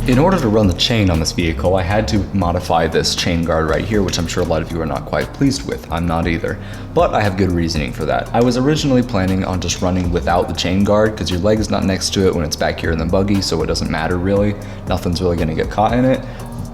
In order to run the chain on this vehicle, I had to modify this chain guard right here, which I'm sure a lot of you are not quite pleased with. I'm not either, but I have good reasoning for that. I was originally planning on just running without the chain guard because your leg is not next to it when it's back here in the buggy, so it doesn't matter really. Nothing's really gonna get caught in it.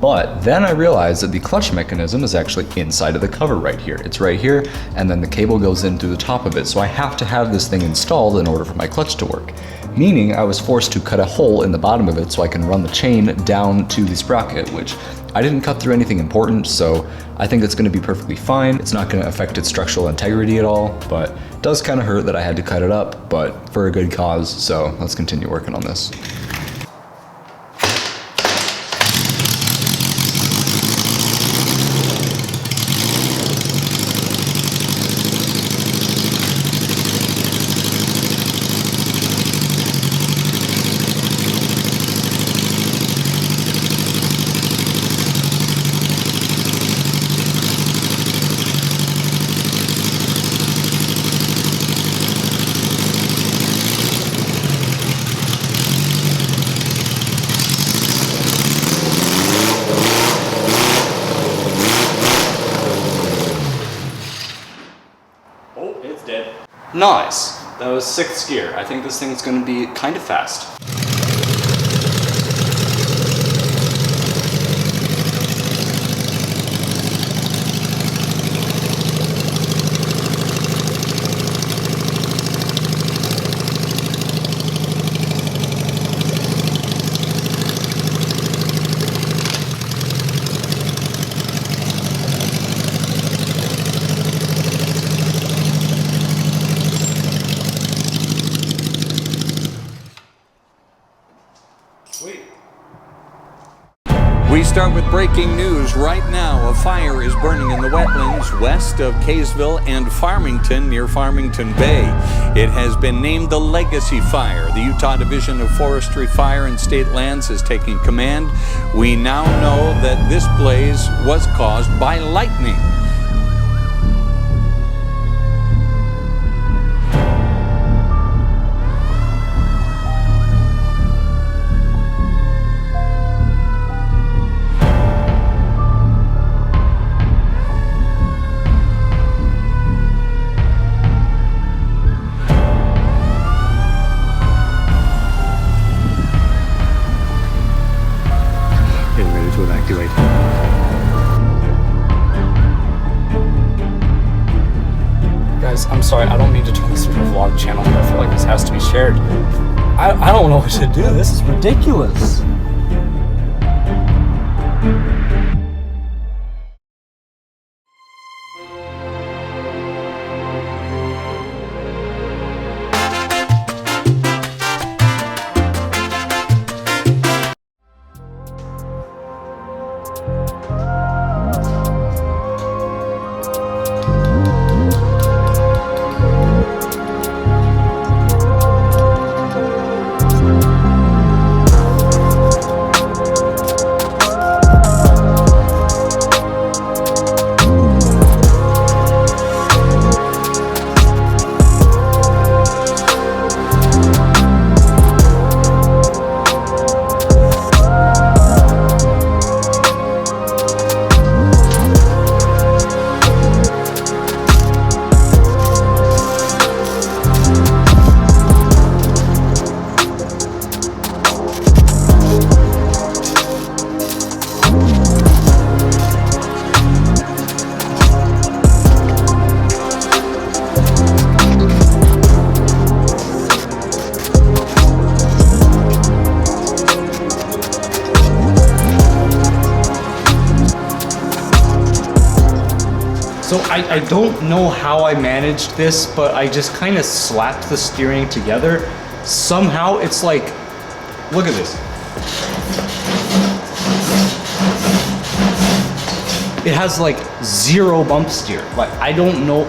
But then I realized that the clutch mechanism is actually inside of the cover right here. It's right here, and then the cable goes in through the top of it. So I have to have this thing installed in order for my clutch to work. Meaning I was forced to cut a hole in the bottom of it so I can run the chain down to the sprocket, which I didn't cut through anything important, so I think it's gonna be perfectly fine. It's not gonna affect its structural integrity at all, but it does kind of hurt that I had to cut it up, but for a good cause, so let's continue working on this. Nice. That was 6th gear. I think this thing is going to be kind of fast. We start with breaking news right now. A fire is burning in the wetlands west of Kaysville and Farmington near Farmington Bay. It has been named the Legacy Fire. The Utah Division of Forestry, Fire and State Lands is taking command. We now know that this blaze was caused by lightning. Guys, I'm sorry, I don't mean to turn this into a vlog channel, but I feel like this has to be shared. I don't know what to do. This is ridiculous. So I don't know how I managed this, but I just kind of slapped the steering together. Somehow it's like, look at this. It has like 0 bump steer. Like, I don't know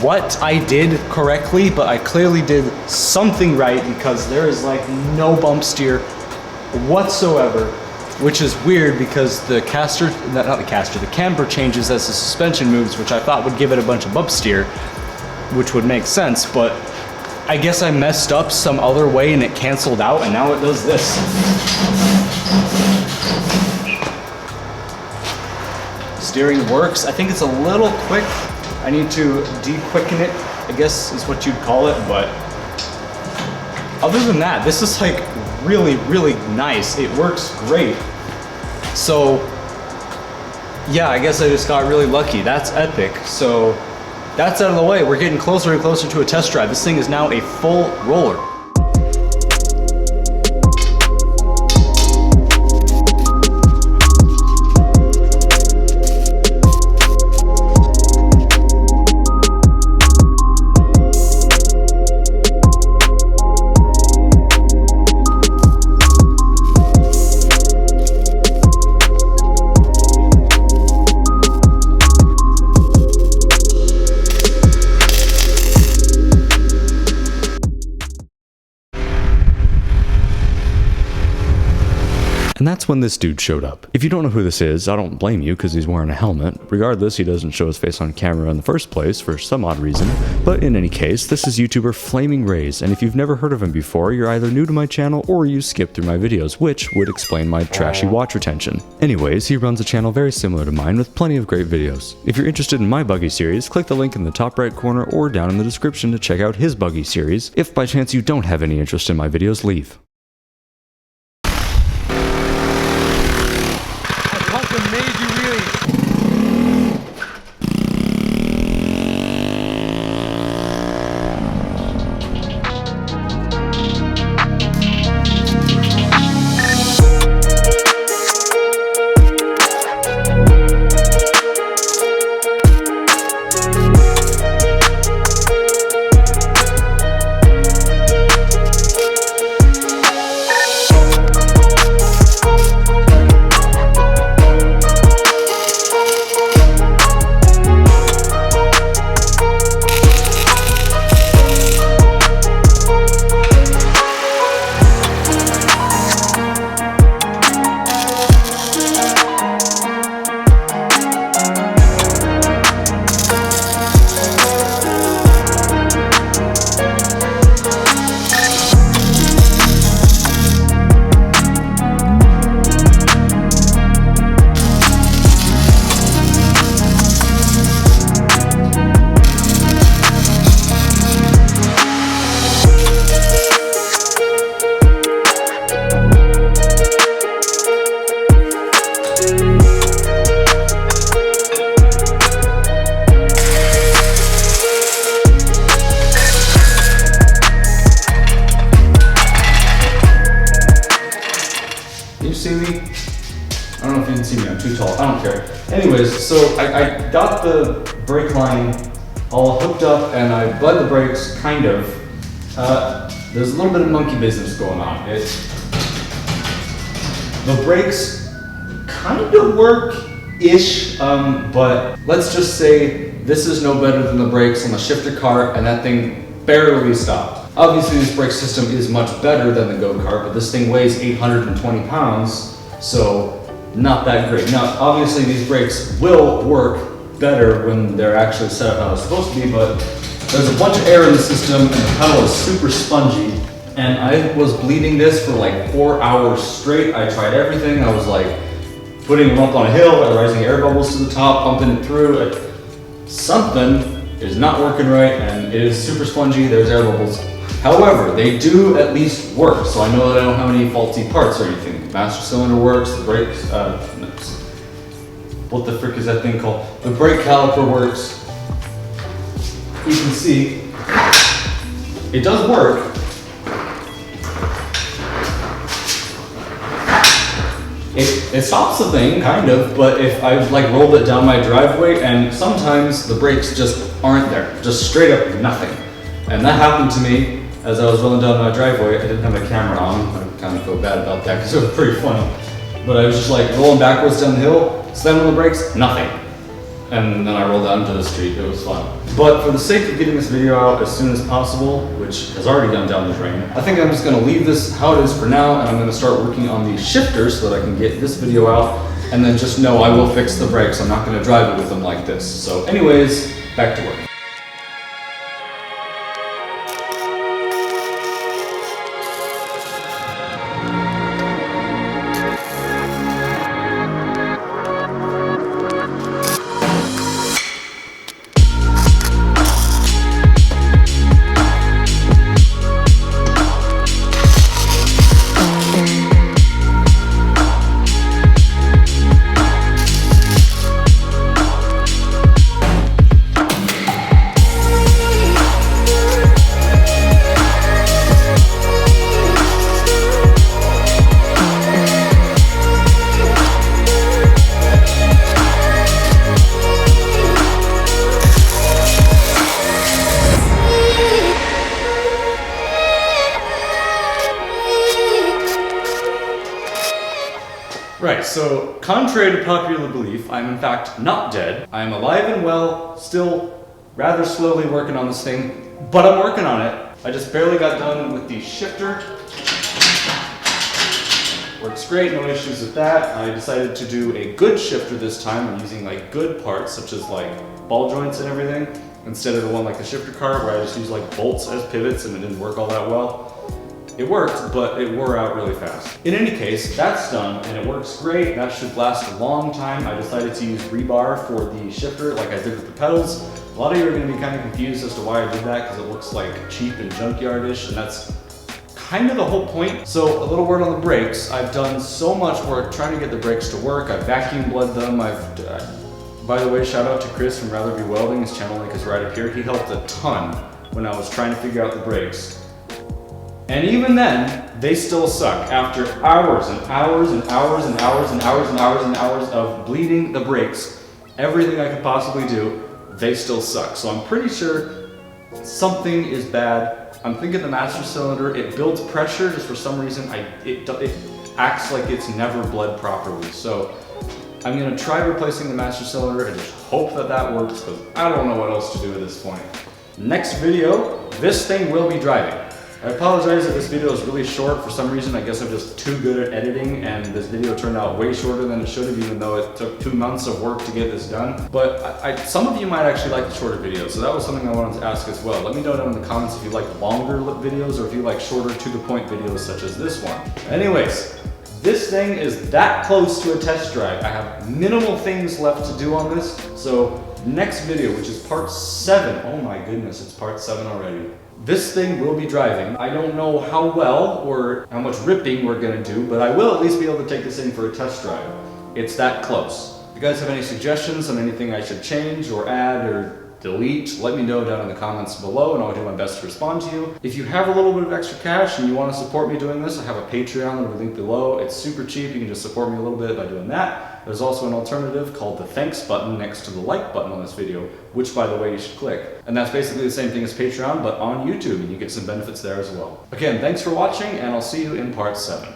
what I did correctly, but I clearly did something right because there is like no bump steer whatsoever. Which is weird because the the camber changes as the suspension moves, which I thought would give it a bunch of bump steer, which would make sense, but I guess I messed up some other way and it canceled out, and now it does this. Steering works. I think it's a little quick. I need to de-quicken it, I guess is what you'd call it, but other than that, this is like really, really nice. It works great. So yeah, I guess I just got really lucky. That's epic. So that's out of the way. We're getting closer and closer to a test drive. This thing is now a full roller. And that's when this dude showed up. If you don't know who this is, I don't blame you because he's wearing a helmet. Regardless, he doesn't show his face on camera in the first place for some odd reason. But in any case, this is YouTuber Flaming Rays, and if you've never heard of him before, you're either new to my channel or you skipped through my videos, which would explain my trashy watch retention. Anyways, he runs a channel very similar to mine with plenty of great videos. If you're interested in my Buggy series, click the link in the top right corner or down in the description to check out his Buggy series. If by chance you don't have any interest in my videos, leave. Anyways, so I got the brake line all hooked up and I bled the brakes, kind of. There's a little bit of monkey business going on. The brakes kind of work-ish, but let's just say this is no better than the brakes on the shifter car, and that thing barely stopped. Obviously this brake system is much better than the go-kart, but this thing weighs 820 pounds, so not that great. Now, obviously these brakes will work better when they're actually set up how they're supposed to be, but there's a bunch of air in the system and the pedal is super spongy. And I was bleeding this for like 4 hours straight. I tried everything. I was like putting them up on a hill, rising air bubbles to the top, pumping it through. Something is not working right and it is super spongy. There's air bubbles. However, they do at least work, so I know that I don't have any faulty parts or anything. The master cylinder works, the brakes, what the frick is that thing called? The brake caliper works. You can see, it does work. It stops the thing, kind of, but if I've like rolled it down my driveway and sometimes the brakes just aren't there, just straight up nothing. And that happened to me as I was rolling down my driveway. I didn't have my camera on. I kind of feel bad about that because it was pretty funny. But I was just like rolling backwards down the hill, slamming on the brakes, nothing. And then I rolled out into the street. It was fun. But for the sake of getting this video out as soon as possible, which has already gone down the drain, I think I'm just going to leave this how it is for now, and I'm going to start working on the shifters so that I can get this video out, and then just know I will fix the brakes. I'm not going to drive it with them like this. So anyways, back to work. Right, so contrary to popular belief, I'm in fact not dead. I am alive and well, still rather slowly working on this thing, but I'm working on it. I just barely got done with the shifter. Works great, no issues with that. I decided to do a good shifter this time. I'm using like good parts, such as like ball joints and everything, instead of the one like the shifter cart where I just use like bolts as pivots and it didn't work all that well. It worked, but it wore out really fast. In any case, that's done and it works great. That should last a long time. I decided to use rebar for the shifter like I did with the pedals. A lot of you are going to be kind of confused as to why I did that because it looks like cheap and junkyardish, and that's kind of the whole point. So a little word on the brakes. I've done so much work trying to get the brakes to work. I've vacuum bled them. By the way, shout out to Chris from Rather Be Welding. His channel link is right up here. He helped a ton when I was trying to figure out the brakes. And even then, they still suck after hours and hours and hours and hours and hours and hours and hours of bleeding the brakes. Everything I could possibly do, they still suck. So I'm pretty sure something is bad. I'm thinking the master cylinder, it builds pressure, just for some reason, it acts like it's never bled properly. So I'm gonna try replacing the master cylinder and just hope that that works, because I don't know what else to do at this point. Next video, this thing will be driving. I apologize if this video is really short. For some reason, I guess I'm just too good at editing, and this video turned out way shorter than it should have, even though it took 2 months of work to get this done. But some of you might actually like the shorter videos, so that was something I wanted to ask as well. Let me know down in the comments if you like longer videos or if you like shorter to-the-point videos such as this one. Anyways, this thing is that close to a test drive. I have minimal things left to do on this, so next video, which is part 7, oh my goodness, it's part 7 already. This thing will be driving. I don't know how well or how much ripping we're gonna do, but I will at least be able to take this thing for a test drive. It's that close. If you guys have any suggestions on anything I should change or add or delete, let me know down in the comments below and I'll do my best to respond to you. If you have a little bit of extra cash and you want to support me doing this, I have a Patreon that will link below. It's super cheap. You can just support me a little bit by doing that. There's also an alternative called the thanks button next to the like button on this video, which by the way you should click. And that's basically the same thing as Patreon, but on YouTube, and you get some benefits there as well. Again, thanks for watching and I'll see you in part 7.